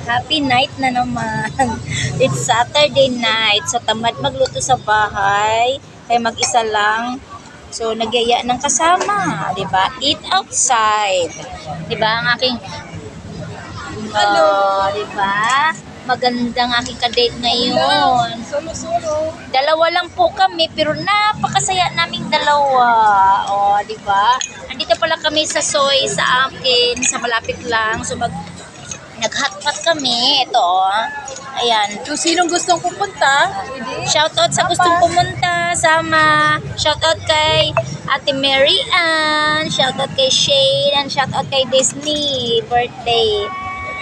Happy night na naman. It's Saturday night. So, tamad magluto sa bahay. Kaya mag-isa lang. So, nagyaya ng kasama. Diba? Eat outside. Diba? Ang aking... Diba? Magandang aking kadate ngayon. Solo-solo. Dalawa lang po kami, pero napakasaya naming dalawa. O, di ba? Andito pala kami sa Soy, sa akin, sa malapit lang. So, nag-hotpot kami. Ito, ayan. Kung sinong gustong pupunta, Shoutout sa gustong pumunta, sama. Shoutout kay Ate Mary Ann. Shoutout kay Shane. And shoutout kay Disney. Birthday.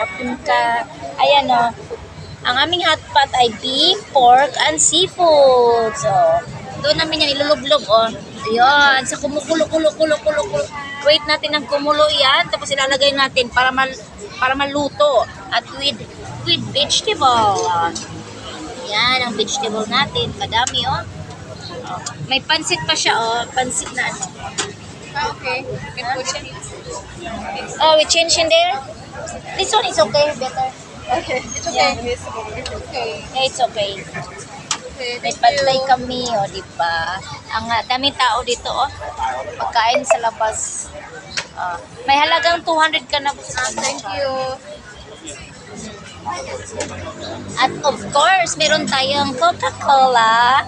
Kapunta. Ayan, o. Ang aming hotpot ay beef, pork, and seafood. So, doon namin yan ilulublob, oh. Ayan. Sa kumukulo. Wait natin ng kumulo yan. Tapos ilalagay natin para maluto. At with vegetable. Yan, ang vegetable natin. Madami, oh. May pansit pa siya, oh. Pansit na ano. okay. You can put it. Oh, we change in there? This one is okay, better. Okay. It's okay. It's okay. Yeah, it's okay. Okay. May Thank patlay you. kami, oh, di ba? Ang daming tao dito, oh. Pagkain sa labas. May halagang 200 ka na. Thank you. At of course, meron tayong Coca-Cola.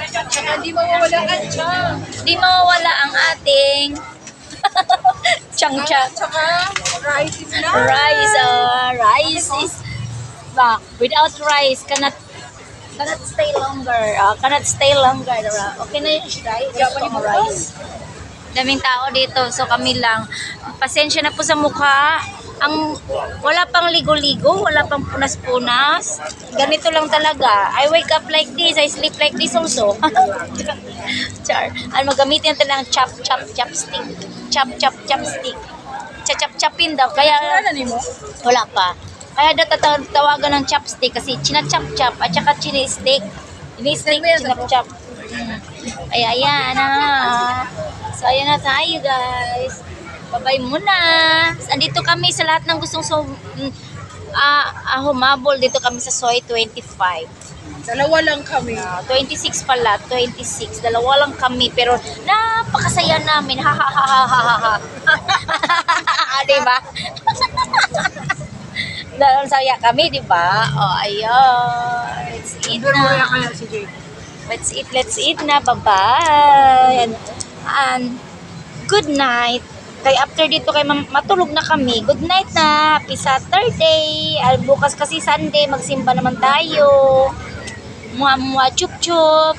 Tsaka hindi mawawala ang tiyan. Di mawawala ang ating chang-chang. Tsaka rice is na. Rice is without rice cannot stay longer. Cannot stay longer. Okay na yung rice. Rice. Daming tao dito, so kami lang. Pasensya na po sa mukha. Ang wala pang ligo-ligo, wala pang punas-punas. Ganito lang talaga. I wake up like this, I sleep like this also. Char. Ano magamitin natin ng chopstick. Chopstick. Chapin daw. Kaya Ano ni mo? wala pa. Kaya daw tawagan ng chopstick kasi china-chop-chop at saka chini-stick. Chini-stick, chop-chop. Ay, ayan na. So, ayan na tayo, guys. Bye-bye muna. Andito kami sa lahat ng gustong humabol. Dito kami sa Soy 25. Dalawa lang kami. 26 pala, 26. Dalawa lang kami, pero napakasaya namin. Ha ha ha ha ha ha ha. Diba? Dahil saya kami, diba? O, ayun. Let's eat na. kaya si Jay. Let's eat na. Bye-bye. And good night. Kaya after dito kay matulog na kami. Good night na. Happy Saturday. Bukas kasi Sunday. Magsimba naman tayo. Mua chup chup.